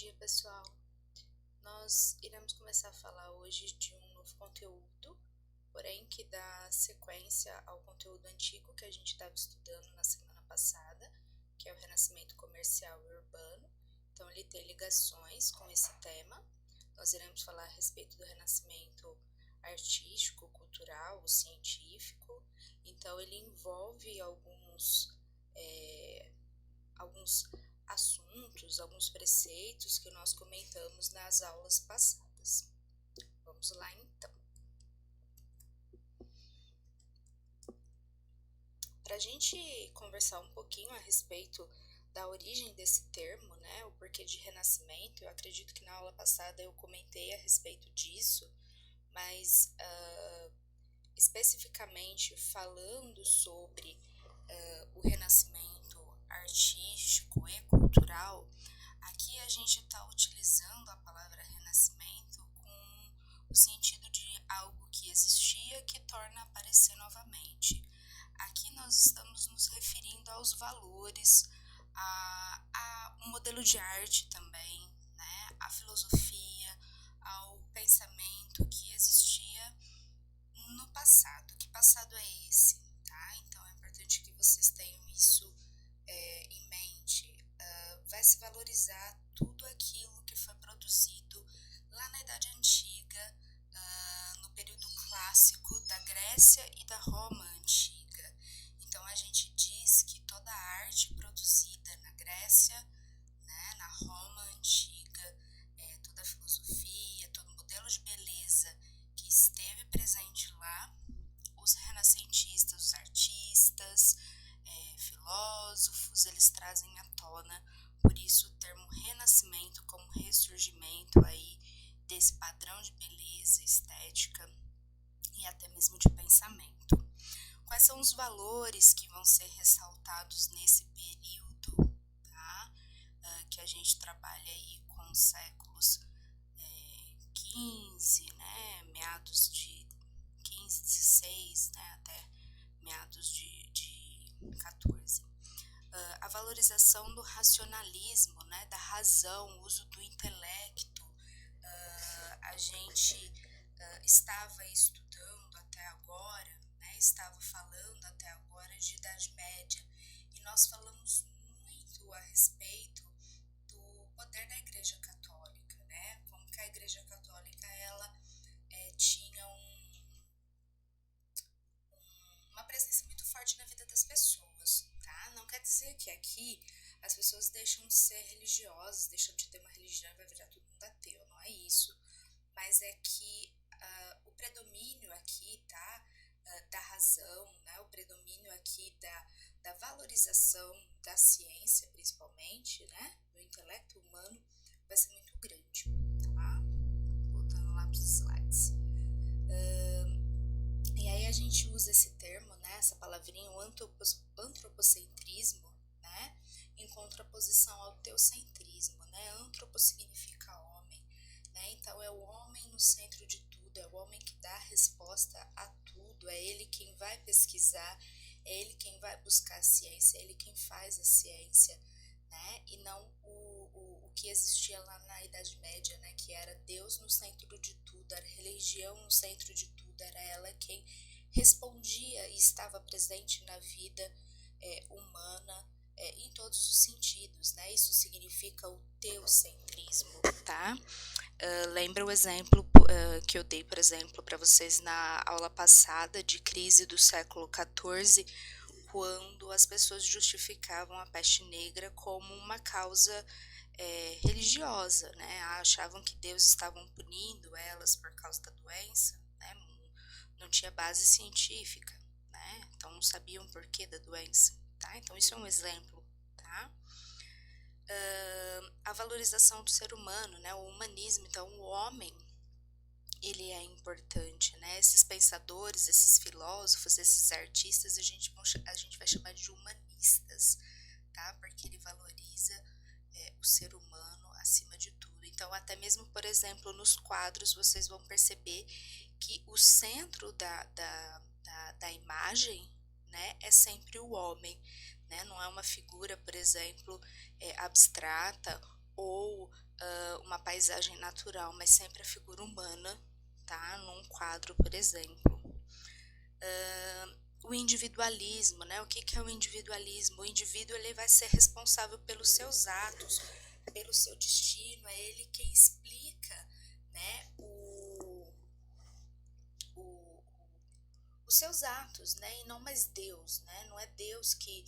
dia, pessoal. Nós iremos começar a falar hoje de um novo conteúdo, porém que dá sequência ao conteúdo antigo que a gente estava estudando na semana passada, que é o renascimento comercial e urbano. Então, ele tem ligações com esse tema. Nós iremos falar a respeito do renascimento artístico, cultural, científico. Então, ele envolve alguns assuntos, alguns preceitos que nós comentamos nas aulas passadas. Vamos lá então. Para a gente conversar um pouquinho a respeito da origem desse termo, né, o porquê de renascimento, eu acredito que na aula passada eu comentei a respeito disso, mas especificamente falando sobre o renascimento artístico e cultural, aqui a gente está utilizando a palavra renascimento com o sentido de algo que existia que torna a aparecer novamente. Aqui nós estamos nos referindo aos valores, a um modelo de arte também, né? A filosofia, ao pensamento que existia no passado. Que passado é esse? Tá? Então é importante que vocês tenham isso em mente. Vai se valorizar tudo aquilo que foi produzido lá na Idade Antiga, no período clássico da Grécia e da Roma Antiga. Então a gente diz que toda a arte produzida na Grécia, né, na Roma Antiga, toda a filosofia, todo o modelo de beleza que esteve presente lá, os renascentistas, os artistas, filósofos, eles trazem à tona, por isso o termo renascimento como ressurgimento aí desse padrão de beleza, estética e até mesmo de pensamento. Quais são os valores que vão ser ressaltados nesse período, tá? Que a gente trabalha aí com séculos 15, né? Meados de 15, 16, né? Até meados de 14. A valorização do racionalismo, né, da razão, o uso do intelecto. A gente estava estudando até agora, né, estava falando até agora de Idade Média, e nós falamos muito a respeito do poder da Igreja Católica, né, como que a Igreja Católica ela tinha uma presença muito forte na vida das pessoas, tá? Não quer dizer que aqui as pessoas deixam de ser religiosas, deixam de ter uma religião e vai virar todo mundo ateu, não é isso. Mas é que o predomínio aqui, tá? Da razão, né? O predomínio aqui da valorização da ciência, principalmente, né? Do intelecto humano, vai ser muito grande, tá? Voltando lá para os slides. E aí a gente usa esse termo, né, essa palavrinha, o antropocentrismo, né, em contraposição ao teocentrismo, né, antropo significa homem, né, então é o homem no centro de tudo, é o homem que dá a resposta a tudo, é ele quem vai pesquisar, é ele quem vai buscar a ciência, é ele quem faz a ciência, né, e não o que existia lá na Idade Média, né, que era Deus no centro de tudo, era religião no centro de tudo, era ela quem respondia e estava presente na vida humana em todos os sentidos, né? Isso significa o teocentrismo, tá? Lembra o exemplo que eu dei, por exemplo, para vocês na aula passada de crise do século XIV, quando as pessoas justificavam a peste negra como uma causa religiosa, né? Achavam que Deus estava punindo elas por causa da doença, né? Não tinha base científica, né? Então não sabiam o porquê da doença, tá? Então isso é um exemplo, tá? A valorização do ser humano, né? O humanismo, então o homem, ele é importante, né? Esses pensadores, esses filósofos, esses artistas, a gente vai chamar de humanistas, tá? Porque ele valoriza o ser humano acima de tudo. Então, até mesmo, por exemplo, nos quadros, vocês vão perceber que o centro da imagem, né, é sempre o homem, né? Não é uma figura, por exemplo, abstrata ou uma paisagem natural, mas sempre a figura humana, tá? Num quadro, por exemplo. O individualismo, né? O que é o individualismo? O indivíduo ele vai ser responsável pelos seus atos, pelo seu destino, é ele quem explica, né, os seus atos, né, e não mais Deus, né, não é Deus que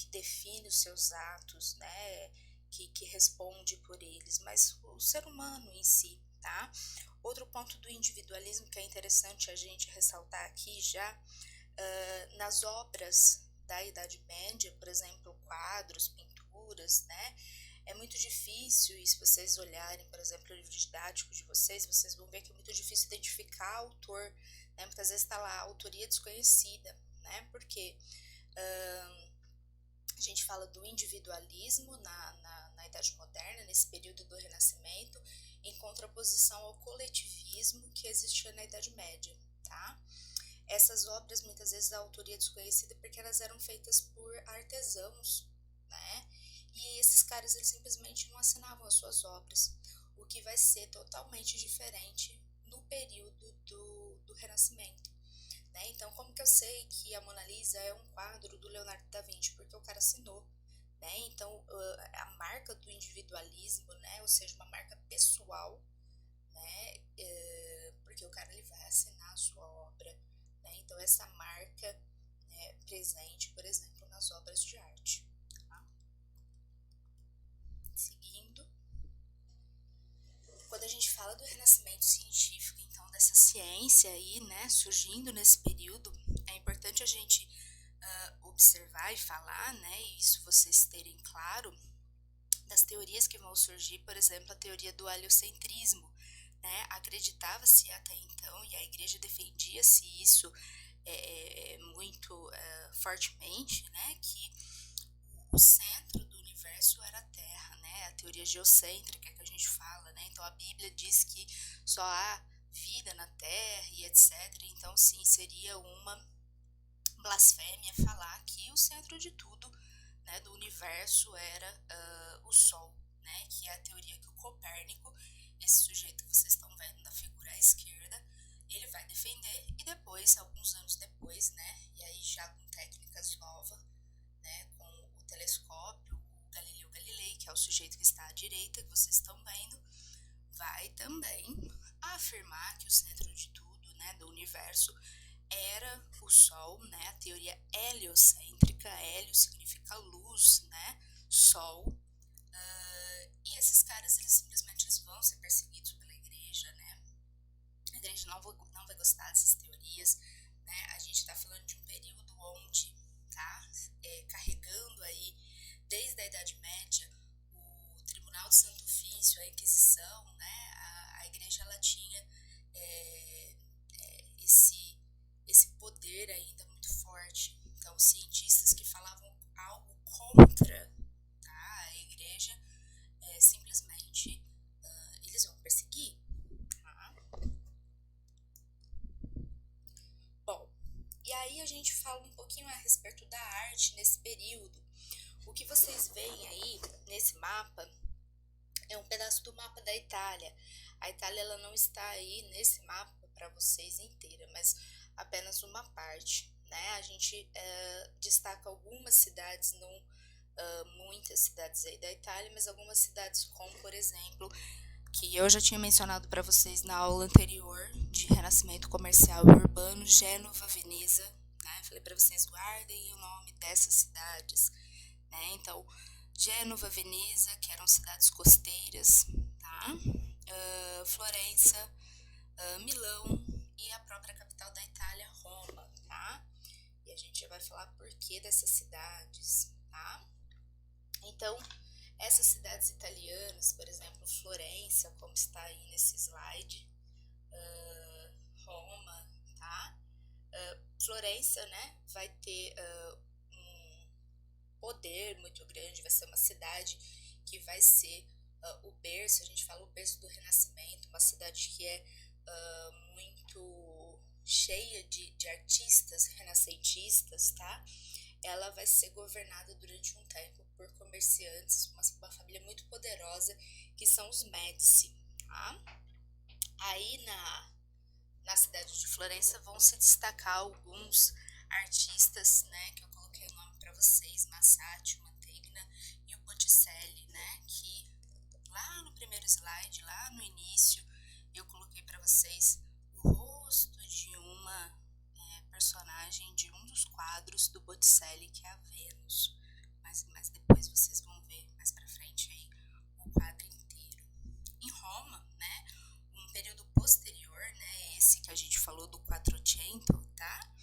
define os seus atos, né, que responde por eles, mas o ser humano em si, tá? Outro ponto do individualismo que é interessante a gente ressaltar aqui já, nas obras da Idade Média, por exemplo, quadros, pinturas, né, é muito difícil, e se vocês olharem, por exemplo, o livro didático de vocês vão ver que é muito difícil identificar o autor, né? Muitas vezes está lá a autoria desconhecida, né? Porque a gente fala do individualismo na Idade Moderna, nesse período do Renascimento, em contraposição ao coletivismo que existia na Idade Média, tá? Essas obras, muitas vezes, a autoria desconhecida porque elas eram feitas por artesãos, né? E esses caras, eles simplesmente não assinavam as suas obras, o que vai ser totalmente diferente no período do Renascimento, né? Então, como que eu sei que a Mona Lisa é um quadro do Leonardo da Vinci? Porque o cara assinou, né? Então, a marca do individualismo, né? Ou seja, uma marca pessoal, né? Porque o cara, ele vai assinar a sua obra, né? Então, essa marca é presente, por exemplo, nas obras de arte. Seguindo, quando a gente fala do renascimento científico, então dessa ciência aí, né, surgindo nesse período, é importante a gente observar e falar, né, e isso vocês terem claro, das teorias que vão surgir, por exemplo, a teoria do heliocentrismo, né, acreditava-se até então, e a igreja defendia-se isso muito fortemente, né, que o centro do universo era a Terra, né? A teoria geocêntrica que a gente fala, né? Então a Bíblia diz que só há vida na Terra e etc. Então sim, seria uma blasfêmia falar que o centro de tudo, né, do universo era o Sol, né? Que é a teoria que o Copérnico, esse sujeito que vocês estão vendo na figura à esquerda, ele vai defender e depois, alguns anos depois, né? E aí já com técnicas novas, né, com o telescópio, o Galileu Galilei, que é o sujeito que está à direita, que vocês estão vendo, vai também afirmar que o centro de tudo, né, do universo, era o Sol, né, a teoria heliocêntrica. Hélio significa luz, né, Sol, e esses caras, eles simplesmente vão ser perseguidos pela igreja, né, a igreja não vai gostar dessas teorias, né, a gente está falando de um período onde tá carregando aí desde a Idade Média o Tribunal de Santo Ofício, a Inquisição, né? A igreja ela tinha esse poder ainda muito forte. Então, cientistas que falavam algo contra, tá, a igreja, simplesmente eles vão perseguir. Tá? Bom, e aí a gente fala um pouquinho a respeito da arte nesse período. O que vocês veem aí nesse mapa é um pedaço do mapa da Itália. A Itália ela não está aí nesse mapa para vocês inteira, mas apenas uma parte, né? A gente destaca algumas cidades, não muitas cidades aí da Itália, mas algumas cidades como, por exemplo, que eu já tinha mencionado para vocês na aula anterior de Renascimento Comercial e Urbano, Gênova, Veneza, né? Falei para vocês, guardem o nome dessas cidades, né? Então, Gênova, Veneza, que eram cidades costeiras, tá? Florença, Milão e a própria capital da Itália, Roma, tá? E a gente já vai falar por que dessas cidades, tá? Então, essas cidades italianas, por exemplo, Florença, como está aí nesse slide, Roma, tá? Florença, né, vai ter um poder muito grande, vai ser uma cidade que vai ser o berço, a gente fala o berço do Renascimento, uma cidade que é muito cheia de artistas renascentistas, tá? Ela vai ser governada durante um tempo por comerciantes, uma família muito poderosa que são os Médici, tá? Aí na cidade de Florença vão se destacar alguns artistas, né, que eu coloquei o nome para vocês, Masaccio, Mantegna e o Botticelli, né, que lá no primeiro slide, lá no início, eu coloquei para vocês o rosto de uma personagem de um dos quadros do Botticelli, que é a Vênus. Mas depois vocês vão ver mais para frente aí o quadro inteiro. Em Roma, né, um período posterior, né, esse que a gente falou do Quattrocento, tá?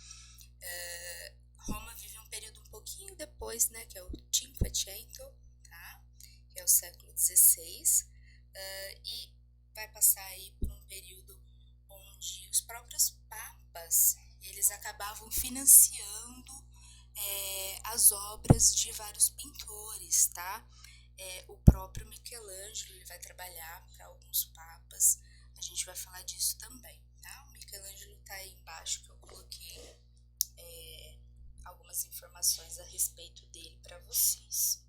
Roma vive um período um pouquinho depois, né, que é o Cinquecento, tá? Que é o século XVI, e vai passar aí por um período onde os próprios papas, eles acabavam financiando as obras de vários pintores, tá? O próprio Michelangelo, ele vai trabalhar para alguns papas, a gente vai falar disso também, tá? O Michelangelo tá aí embaixo que eu coloquei algumas informações a respeito dele para vocês.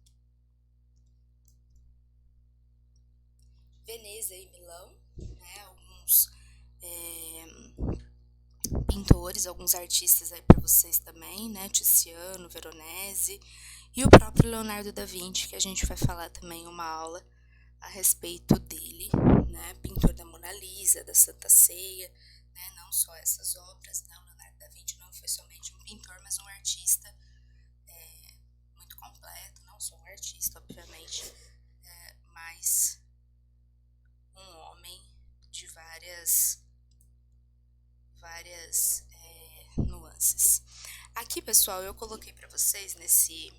Veneza e Milão, né? Alguns pintores, alguns artistas aí para vocês também, né? Tiziano, Veronese e o próprio Leonardo da Vinci, que a gente vai falar também uma aula a respeito dele, né? Pintor da Mona Lisa, da Santa Ceia, né? Não só essas obras, né? O Leonardo da Vinci não foi somente um pintor, mas um artista muito completo, não só um artista, obviamente, mas um homem de várias nuances. Aqui, pessoal, eu coloquei para vocês nesse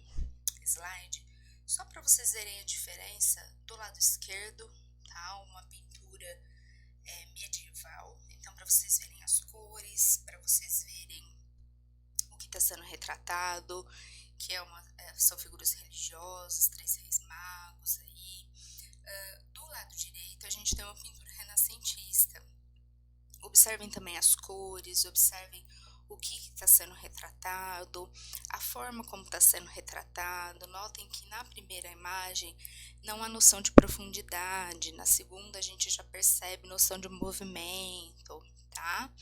slide, só para vocês verem a diferença do lado esquerdo, tá? Uma pintura medieval, então para vocês verem as cores, para vocês verem o que está sendo retratado, que são figuras religiosas, 3 reis magos aí. Do lado direito a gente tem uma pintura renascentista. Observem também as cores, observem o que está sendo retratado, a forma como está sendo retratado. Notem que na primeira imagem não há noção de profundidade, na segunda a gente já percebe noção de movimento, tá?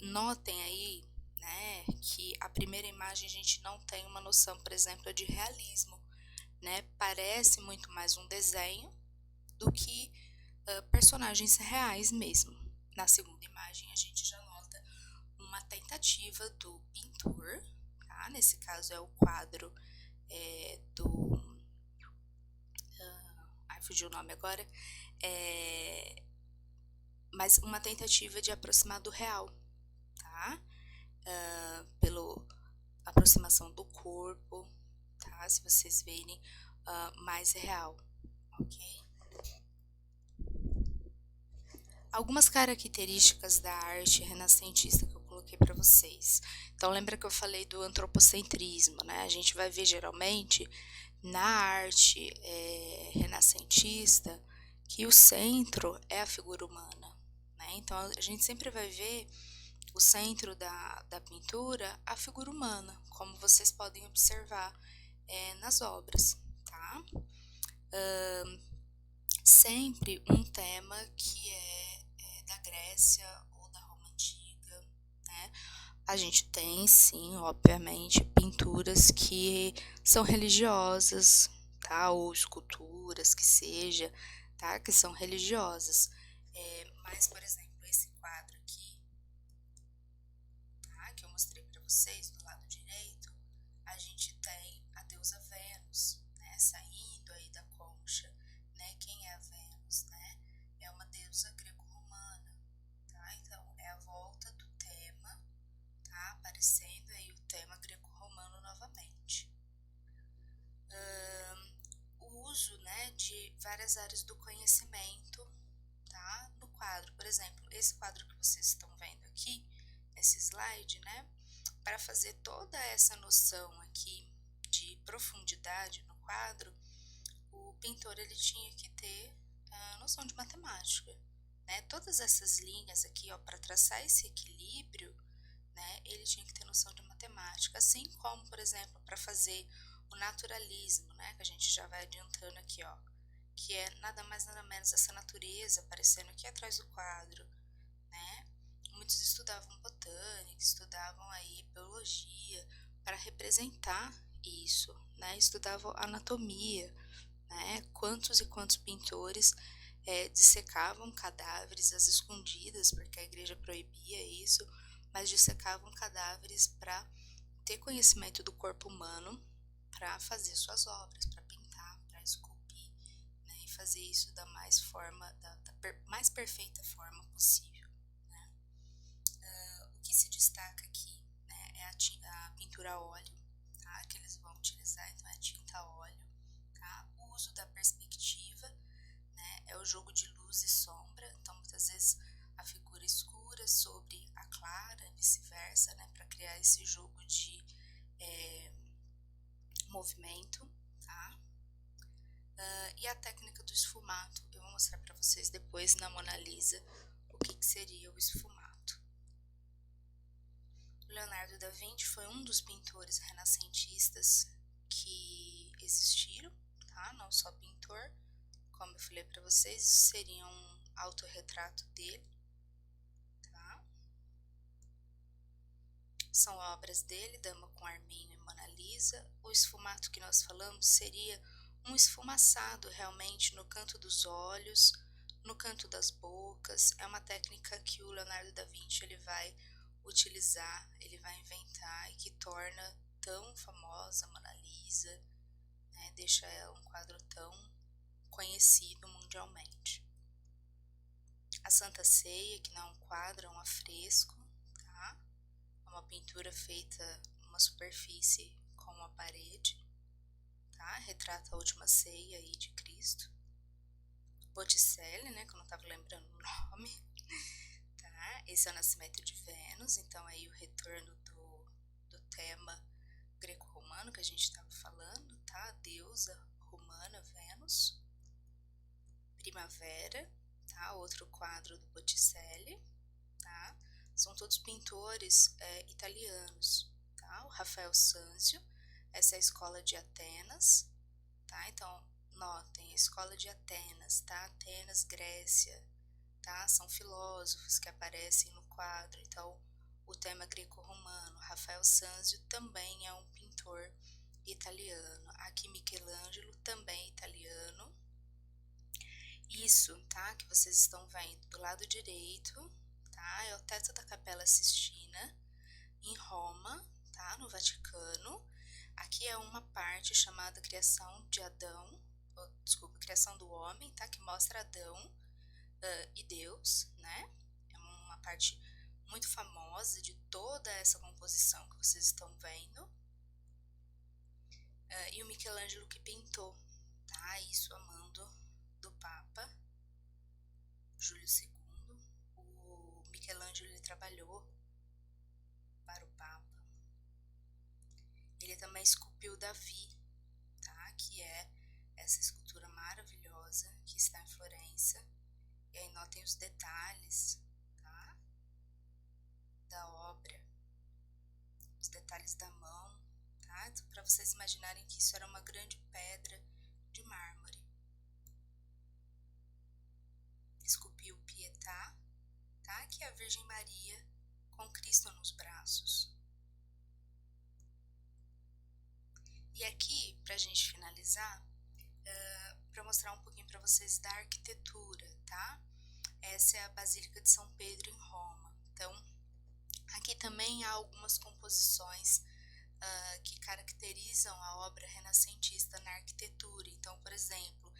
Notem aí, né, que a primeira imagem a gente não tem uma noção, por exemplo, de realismo, né? Parece muito mais um desenho do que personagens reais mesmo. Na segunda imagem a gente já nota uma tentativa do pintor, tá? Nesse caso é o quadro fugiu o nome agora, mas uma tentativa de aproximar do real, tá? Pela aproximação do corpo, tá? Se vocês verem mais real, ok? Algumas características da arte renascentista que eu coloquei para vocês. Então, lembra que eu falei do antropocentrismo, né? A gente vai ver geralmente na arte renascentista que o centro é a figura humana, né? Então, a gente sempre vai ver o centro da pintura, a figura humana, como vocês podem observar nas obras, tá? Sempre um tema que é da Grécia ou da Roma Antiga, né? A gente tem, sim, obviamente, pinturas que são religiosas, tá? Ou esculturas que seja, tá? Que são religiosas. Mas, por exemplo, esse quadro aqui, tá? Que eu mostrei para vocês do lado direito, a gente tem a deusa Vênus, né? Saindo aí da concha, né? Quem é a Vênus, né? É uma deusa greco-romana, tá? Então, é a volta do tema, tá? Aparecendo aí o tema greco-romano novamente. O uso, né, de várias áreas do conhecimento, tá? No quadro, por exemplo, esse quadro que vocês estão vendo aqui, nesse slide, né? Para fazer toda essa noção aqui de profundidade no quadro, o pintor ele tinha que ter a noção de matemática, né? Todas essas linhas aqui, ó, para traçar esse equilíbrio, né? Ele tinha que ter noção de matemática, assim como, por exemplo, para fazer o naturalismo, né? Que a gente já vai adiantando aqui, ó. que é nada mais nada menos essa natureza aparecendo aqui atrás do quadro, né? Muitos estudavam botânica, estudavam aí biologia para representar isso, né? Estudavam anatomia, né? Quantos e quantos pintores dissecavam cadáveres às escondidas, porque a igreja proibia isso, mas dissecavam cadáveres para ter conhecimento do corpo humano, para fazer suas obras, para pintar, para esculpir, né? E fazer isso da mais mais perfeita forma possível, né? O que se destaca aqui, né, é a pintura a óleo, tá? Que eles vão utilizar, então é tinta a óleo, tá? O uso da perspectiva, né, é o jogo de luz e sombra, então muitas vezes a figura escura sobre a clara, vice-versa, né, para criar esse jogo de movimento, tá? E a técnica do esfumato, eu vou mostrar para vocês depois na Mona Lisa o que seria o esfumato. Leonardo da Vinci foi um dos pintores renascentistas que existiram, tá? Não só pintor, como eu falei para vocês, isso seria um autorretrato dele, tá? São obras dele, Dama com Arminho e Mona Lisa. O esfumato que nós falamos seria um esfumaçado realmente no canto dos olhos, no canto das bocas. É uma técnica que o Leonardo da Vinci ele vai utilizar, ele vai inventar e que torna tão famosa a Mona Lisa, né? Deixa ela um quadro tão conhecido mundialmente. A Santa Ceia, que não é um quadro, é um afresco, tá? É uma pintura feita numa superfície como a parede, tá? Retrata a última ceia aí de Cristo. Botticelli, né, que eu não estava lembrando o nome, tá? Esse é o Nascimento de Vênus, então aí o retorno do tema greco-romano que a gente estava falando, tá? A deusa romana Vênus. Primavera, tá? Outro quadro do Botticelli, tá? São todos pintores italianos, tá? O Rafael Sanzio, essa é a escola de Atenas, tá? Então, notem, a escola de Atenas, tá? Atenas, Grécia, tá? São filósofos que aparecem no quadro, então o tema greco-romano. Rafael Sanzio também é um pintor italiano. Aqui Michelangelo também italiano. Isso, tá? Que vocês estão vendo do lado direito, tá? É o teto da Capela Sistina, em Roma, tá? No Vaticano. Aqui é uma parte chamada Criação de Adão, desculpa, Criação do Homem, tá? Que mostra Adão e Deus, né? É uma parte muito famosa de toda essa composição que vocês estão vendo. E o Michelangelo que pintou, tá? Isso a mando do Papa Júlio II. O Michelangelo ele trabalhou para o Papa. Ele também esculpiu Davi, tá? Que é essa escultura maravilhosa que está em Florença. E aí notem os detalhes, tá? Da obra, os detalhes da mão, tá? Então, para vocês imaginarem que isso era uma grande pedra de mármore. Esculpiu Pietà, tá? Que é a Virgem Maria com Cristo nos braços. E aqui, pra gente finalizar, para mostrar um pouquinho para vocês da arquitetura, tá? Essa é a Basílica de São Pedro em Roma. Então, aqui também há algumas composições que caracterizam a obra renascentista na arquitetura. Então, por exemplo,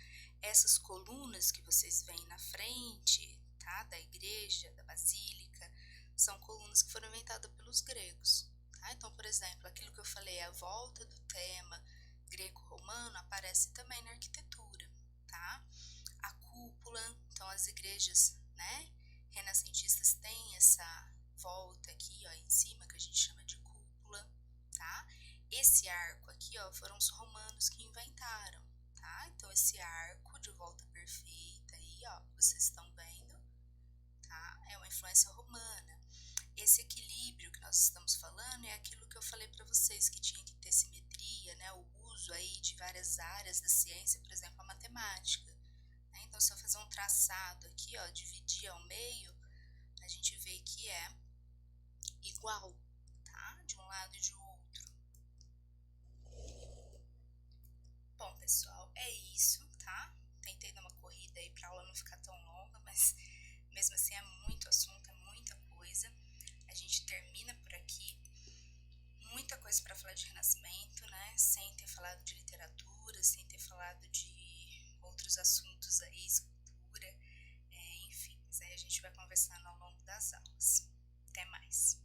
essas colunas que vocês veem na frente, tá? Da igreja, da basílica, são colunas que foram inventadas pelos gregos. Tá? Então, por exemplo, aquilo que eu falei, a volta do tema greco-romano aparece também na arquitetura, tá? A cúpula, então as igrejas, né, renascentistas têm essa volta aqui, ó, em cima, que a gente chama de cúpula, tá? Esse arco aqui, ó, foram os romanos que inventaram, tá? Então, esse arco de volta perfeita aí, ó, vocês estão vendo, tá? É uma influência romana. Esse equilíbrio que nós estamos falando é aquilo que eu falei para vocês, que tinha que ter simetria, né? O uso aí de várias áreas da ciência, por exemplo, a matemática. Então, se eu fazer um traçado aqui, ó, dividir ao meio, a gente vê que é igual, tá? De um lado e de outro. Bom, pessoal, é isso, tá? Tentei dar uma corrida aí pra aula não ficar tão longa, mas mesmo assim é muito assunto, é muita coisa. A gente termina por aqui. Muita coisa para falar de Renascimento, né? Sem ter falado de literatura, sem ter falado de outros assuntos aí, escultura, enfim. Mas aí a gente vai conversando ao longo das aulas. Até mais!